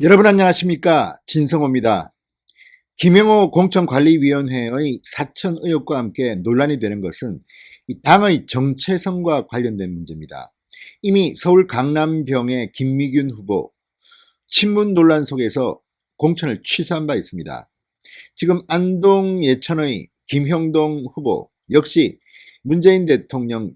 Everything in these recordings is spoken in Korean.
여러분 안녕하십니까, 진성호입니다. 김영호 공천관리위원회의 사천 의혹과 함께 논란이 되는 것은 이 당의 정체성과 관련된 문제입니다. 이미 서울 강남병의 김미균 후보 친문 논란 속에서 공천을 취소한 바 있습니다. 지금 안동 예천의 김형동 후보 역시 문재인 대통령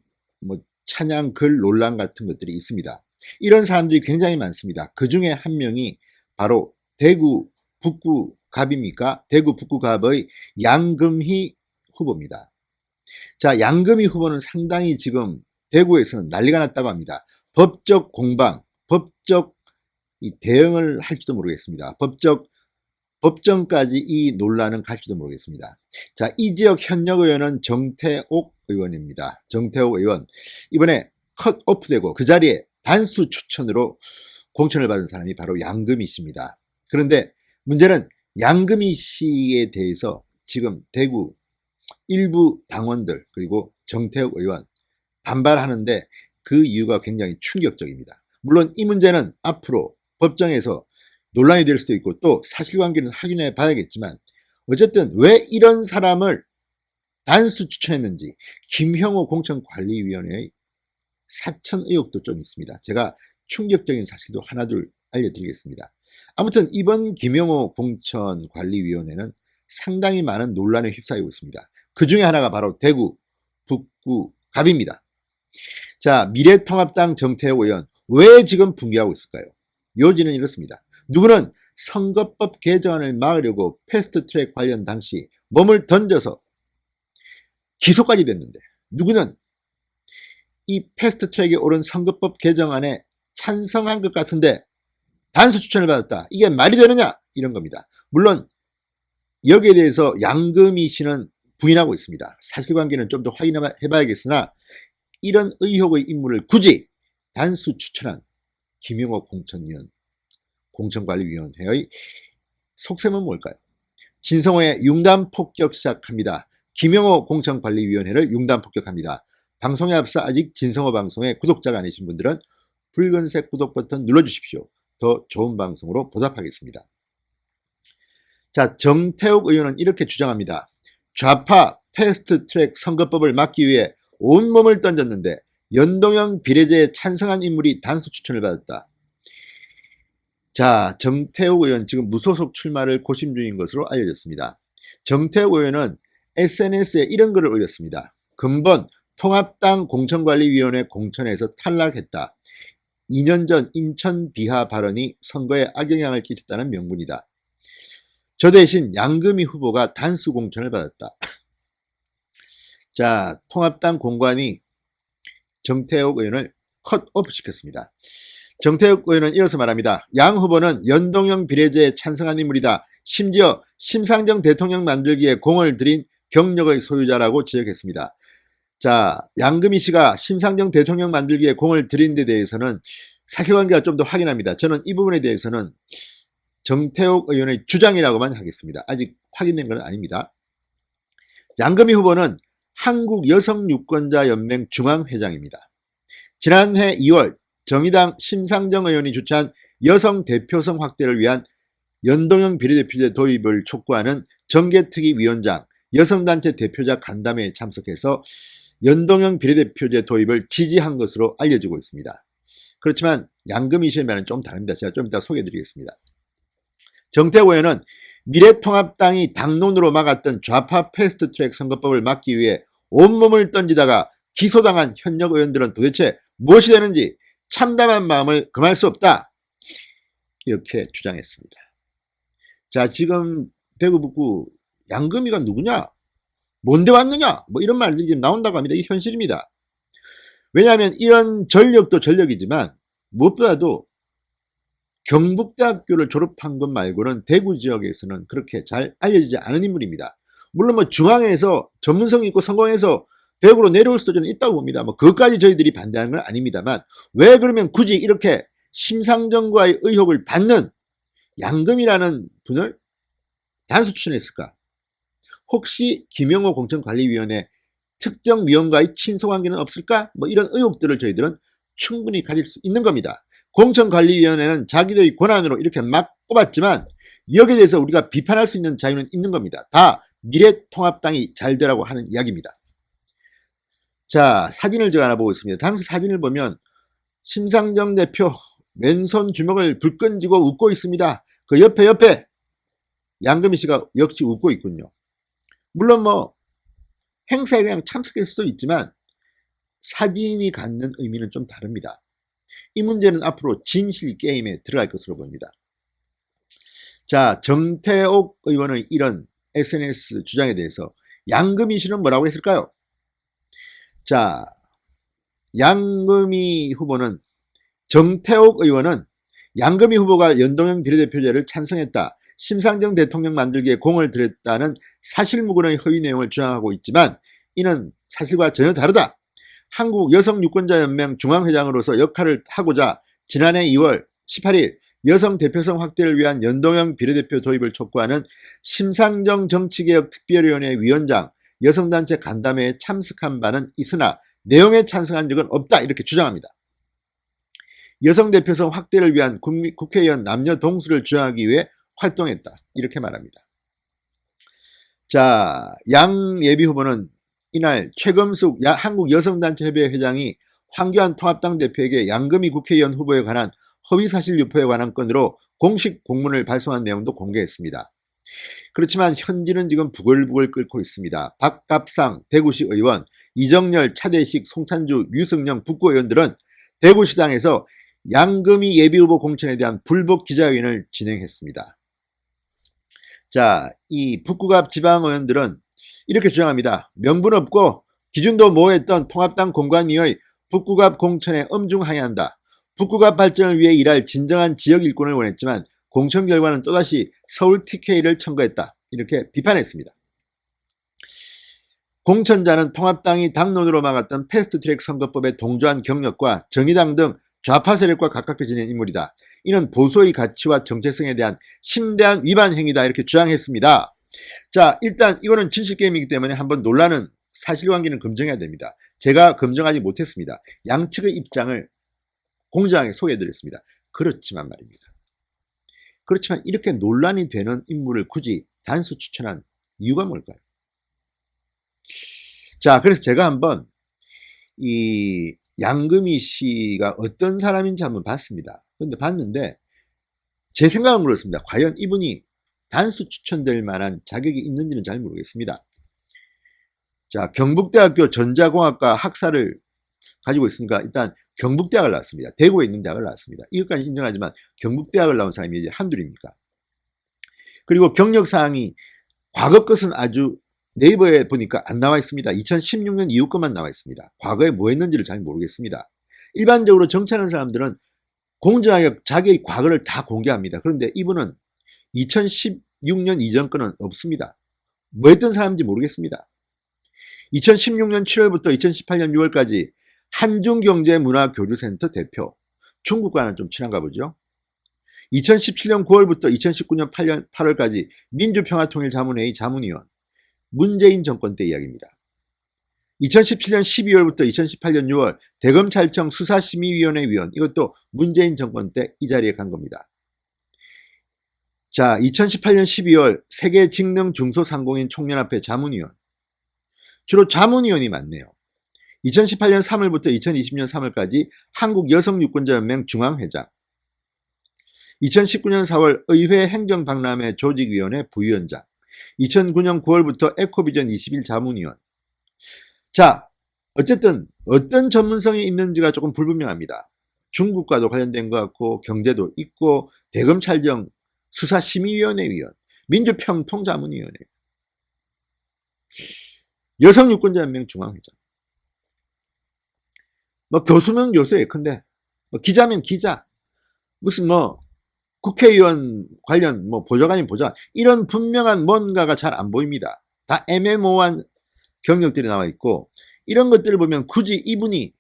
찬양 글 논란 같은 것들이 있습니다. 이런 사람들이 굉장히 많습니다. 그 중에 한 명이 바로 대구 북구갑입니까? 대구 북구갑의 양금희 후보입니다. 자, 양금희 후보는 상당히 지금 대구에서는 난리가 났다고 합니다. 법적 공방, 법적 대응을 할지도 모르겠습니다. 법정까지 이 논란은 갈지도 모르겠습니다. 자, 이 지역 현역 의원은 정태옥 의원입니다. 정태옥 의원. 이번에 컷오프되고 그 자리에 단수 추천으로 공천을 받은 사람이 바로 양금희 씨입니다. 그런데 문제는 양금희 씨에 대해서 지금 대구 일부 당원들 그리고 정태욱 의원 반발하는데 그 이유가 굉장히 충격적입니다. 물론 이 문제는 앞으로 법정에서 논란이 될 수도 있고 또 사실관계는 확인해 봐야겠지만 어쨌든 왜 이런 사람을 단수 추천했는지 김형호 공천관리위원회의 사천 의혹도 좀 있습니다. 제가 충격적인 사실도 하나둘 알려드리겠습니다. 아무튼 이번 김영호 공천관리위원회는 상당히 많은 논란에 휩싸이고 있습니다. 그 중에 하나가 바로 대구 북구갑입니다. 자, 미래통합당 정태호 의원 왜 지금 분개하고 있을까요? 요지는 이렇습니다. 누구는 선거법 개정안을 막으려고 패스트트랙 관련 당시 몸을 던져서 기소까지 됐는데 누구는 이 패스트트랙에 오른 선거법 개정안에 찬성한 것 같은데 단수 추천을 받았다. 이게 말이 되느냐? 이런 겁니다. 물론 여기에 대해서 양금희 씨는 부인하고 있습니다. 사실관계는 좀 더 확인해 봐야겠으나 이런 의혹의 인물을 굳이 단수 추천한 김영호 공천관리위원회의 속셈은 뭘까요? 진성호의 융단 폭격 시작합니다. 김영호 공천관리위원회를 융단 폭격합니다. 방송에 앞서 아직 진성호 방송의 구독자가 아니신 분들은 붉은색 구독 버튼 눌러주십시오. 더 좋은 방송으로 보답하겠습니다. 자, 정태욱 의원은 이렇게 주장합니다. 좌파 패스트트랙 선거법을 막기 위해 온몸을 던졌는데 연동형 비례제에 찬성한 인물이 단수 추천을 받았다. 자, 정태욱 의원 지금 무소속 출마를 고심 중인 것으로 알려졌습니다. 정태욱 의원은 SNS에 이런 글을 올렸습니다. 근본 통합당 공천관리위원회 공천에서 탈락했다. 2년 전 인천 비하 발언이 선거에 악영향을 끼쳤다는 명분이다. 저 대신 양금희 후보가 단수 공천을 받았다. 자, 통합당 공관이 정태욱 의원을 컷오프 시켰습니다. 정태욱 의원은 이어서 말합니다. 양 후보는 연동형 비례제에 찬성한 인물이다. 심지어 심상정 대통령 만들기에 공을 들인 경력의 소유자라고 지적했습니다. 자, 양금희 씨가 심상정 대통령 만들기에 공을 들인 데 대해서는 사실관계가 좀 더 확인합니다. 저는 이 부분에 대해서는 정태욱 의원의 주장이라고만 하겠습니다. 아직 확인된 건 아닙니다. 양금희 후보는 한국여성유권자연맹 중앙회장입니다. 지난해 2월 정의당 심상정 의원이 주최한 여성 대표성 확대를 위한 연동형 비례대표제 도입을 촉구하는 정계특위 위원장, 여성단체 대표자 간담회에 참석해서 연동형 비례대표제 도입을 지지한 것으로 알려지고 있습니다. 그렇지만 양금희 씨의 말은 좀 다릅니다. 제가 좀 이따 소개해드리겠습니다. 정태욱 의원은 미래통합당이 당론으로 막았던 좌파 패스트트랙 선거법을 막기 위해 온몸을 던지다가 기소당한 현역 의원들은 도대체 무엇이 되는지 참담한 마음을 금할 수 없다. 이렇게 주장했습니다. 자, 지금 대구 북구 양금희가 누구냐? 뭔데 왔느냐? 뭐 이런 말들이 지금 나온다고 합니다. 이게 현실입니다. 왜냐하면 이런 전력도 전력이지만 무엇보다도 경북대학교를 졸업한 것 말고는 대구 지역에서는 그렇게 잘 알려지지 않은 인물입니다. 물론 뭐 중앙에서 전문성이 있고 성공해서 대구로 내려올 수도 저는 있다고 봅니다. 뭐 그것까지 저희들이 반대하는 건 아닙니다만 왜 그러면 굳이 이렇게 심상정과의 의혹을 받는 양금이라는 분을 단수 추천했을까? 혹시 김영호 공천관리위원회 특정 위원과의 친소관계는 없을까? 뭐 이런 의혹들을 저희들은 충분히 가질 수 있는 겁니다. 공천관리위원회는 자기들의 권한으로 이렇게 막 꼽았지만 여기에 대해서 우리가 비판할 수 있는 자유는 있는 겁니다. 다 미래통합당이 잘 되라고 하는 이야기입니다. 자, 사진을 제가 하나 보고 있습니다. 당시 사진을 보면 심상정 대표 왼손 주먹을 불끈 쥐고 웃고 있습니다. 그 옆에 양금희 씨가 역시 웃고 있군요. 물론 뭐 행사에 그냥 참석했을 수도 있지만 사진이 갖는 의미는 좀 다릅니다. 이 문제는 앞으로 진실 게임에 들어갈 것으로 보입니다. 자, 정태옥 의원의 이런 SNS 주장에 대해서 양금희 씨는 뭐라고 했을까요? 자, 양금희 후보는 정태옥 의원은 양금희 후보가 연동형 비례대표제를 찬성했다. 심상정 대통령 만들기에 공을 들였다는 사실무근의 허위 내용을 주장하고 있지만 이는 사실과 전혀 다르다. 한국여성유권자연맹 중앙회장으로서 역할을 하고자 지난해 2월 18일 여성 대표성 확대를 위한 연동형 비례대표 도입을 촉구하는 심상정 정치개혁특별위원회 위원장 여성단체 간담회에 참석한 바는 있으나 내용에 찬성한 적은 없다 이렇게 주장합니다. 여성 대표성 확대를 위한 국회의원 남녀 동수를 주장하기 위해 활동했다 이렇게 말합니다. 자, 양 예비후보는 이날 최금숙 한국여성단체협의회 회장이 황교안 통합당 대표에게 양금희 국회의원 후보에 관한 허위사실 유포에 관한 건으로 공식 공문을 발송한 내용도 공개했습니다. 그렇지만 현지는 지금 부글부글 끓고 있습니다. 박갑상 대구시 의원, 이정열, 차대식, 송찬주, 유승영 북구의원들은 대구시장에서 양금희 예비후보 공천에 대한 불복 기자회견을 진행했습니다. 자, 이 북구갑 지방의원들은 이렇게 주장합니다. 명분 없고 기준도 모호했던 통합당 공관위의 북구갑 공천에 엄중하야한다. 북구갑 발전을 위해 일할 진정한 지역 일꾼을 원했지만 공천 결과는 또다시 서울 TK를 청구했다. 이렇게 비판했습니다. 공천자는 통합당이 당론으로 막았던 패스트트랙 선거법에 동조한 경력과 정의당 등 좌파 세력과 가깝게 지낸 인물이다. 이는 보수의 가치와 정체성에 대한 심대한 위반 행위다 이렇게 주장했습니다. 자, 일단 이거는 진실게임이기 때문에 한번 논란은 사실관계는 검증해야 됩니다. 제가 검증하지 못했습니다. 양측의 입장을 공정하게 소개해드렸습니다. 그렇지만 말입니다. 그렇지만 이렇게 논란이 되는 인물을 굳이 단수 추천한 이유가 뭘까요? 자, 그래서 제가 한번 이 양금희 씨가 어떤 사람인지 한번 봤습니다. 그런데 봤는데 제 생각은 그렇습니다. 과연 이분이 단수 추천될 만한 자격이 있는지는 잘 모르겠습니다. 자, 경북대학교 전자공학과 학사를 가지고 있으니까 일단 경북대학을 나왔습니다. 대구에 있는 대학을 나왔습니다. 이것까지 인정하지만 경북대학을 나온 사람이 이제 한둘입니까? 그리고 경력사항이 과거 것은 아주 네이버에 보니까 안 나와 있습니다. 2016년 이후 것만 나와 있습니다. 과거에 뭐 했는지를 잘 모르겠습니다. 일반적으로 정치하는 사람들은 공정하게 자기의 과거를 다 공개합니다. 그런데 이분은 2016년 이전 거는 없습니다. 뭐 했던 사람인지 모르겠습니다. 2016년 7월부터 2018년 6월까지 한중경제문화교류센터 대표, 중국과는 좀 친한가 보죠. 2017년 9월부터 2019년 8월까지 민주평화통일자문회의 자문위원, 문재인 정권 때 이야기입니다. 2017년 12월부터 2018년 6월 대검찰청 수사심의위원회 위원, 이것도 문재인 정권 때 이 자리에 간 겁니다. 자, 2018년 12월 세계직능중소상공인 총연합회 자문위원, 주로 자문위원이 많네요. 2018년 3월부터 2020년 3월까지 한국여성유권자연맹 중앙회장, 2019년 4월 의회 행정박람회 조직위원회 부위원장, 2009년 9월부터 에코비전 21 자문위원. 자, 어쨌든 어떤 전문성이 있는지가 조금 불분명합니다. 중국과도 관련된 것 같고 경제도 있고 대검찰청 수사심의위원회 위원, 민주평통자문위원회, 여성유권자연맹 중앙회장. 뭐 교수면 교수 예컨대, 뭐 기자면 기자, 무슨 뭐 국회의원 관련 뭐 보좌관이면 보좌관, 이런 분명한 뭔가가 잘 안 보입니다. 다 애매모호한 경력들이 나와 있고, 이런 것들을 보면 굳이 이분이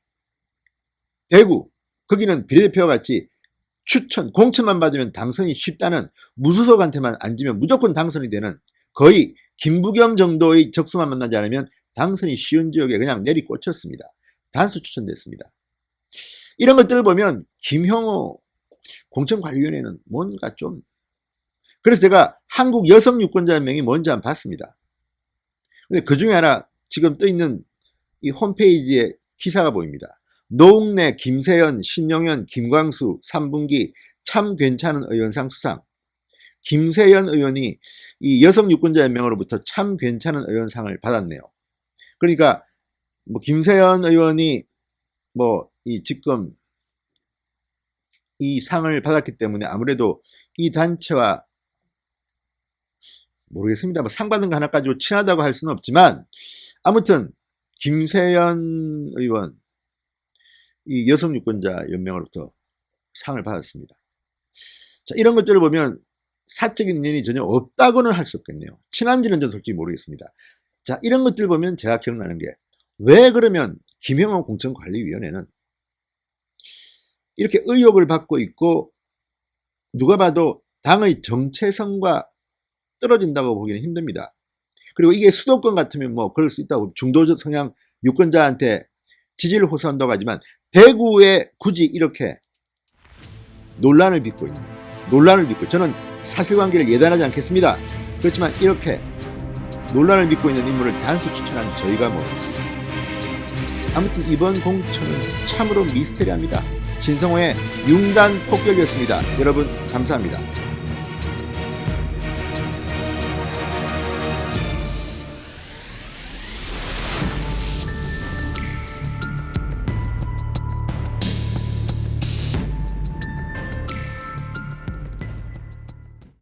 대구, 거기는 비례대표와 같이 추천, 공천만 받으면 당선이 쉽다는 무소속한테만 앉으면 무조건 당선이 되는, 거의 김부겸 정도의 적수만 만나지 않으면 당선이 쉬운 지역에 그냥 내리꽂혔습니다. 단수 추천됐습니다. 이런 것들을 보면 김형호 공천관리위원회는 뭔가 좀 그래서 제가 한국 여성 유권자연맹이 뭔지 한번 봤습니다. 근데 그 중에 하나 지금 떠 있는 이 홈페이지에 기사가 보입니다. 노웅래, 김세연, 신용현, 김광수 3분기 참 괜찮은 의원상 수상. 김세연 의원이 이 여성 유권자연맹으로부터 참 괜찮은 의원상을 받았네요. 그러니까 뭐 김세연 의원이 뭐 이 지금 이 상을 받았기 때문에 아무래도 이 단체와 모르겠습니다. 뭐 상 받는 거 하나 가지고 친하다고 할 수는 없지만 아무튼 김세연 의원 이 여성 유권자 연맹으로부터 상을 받았습니다. 자, 이런 것들을 보면 사적인 인연이 전혀 없다고는 할 수 없겠네요. 친한지는 저는 솔직히 모르겠습니다. 자, 이런 것들 보면 제가 기억나는 게 왜 그러면 김영호 공천관리위원회는 이렇게 의혹을 받고 있고 누가 봐도 당의 정체성과 떨어진다고 보기는 힘듭니다. 그리고 이게 수도권 같으면 뭐 그럴 수 있다고 중도 성향 유권자한테 지지를 호소한다고 하지만 대구에 굳이 이렇게 논란을 빚고 저는 사실관계를 예단하지 않겠습니다. 그렇지만 이렇게 논란을 빚고 있는 인물을 단수 추천한 저희가 뭐지. 아무튼 이번 공천은 참으로 미스테리합니다. 진성호의 융단 폭격이었습니다. 여러분 감사합니다.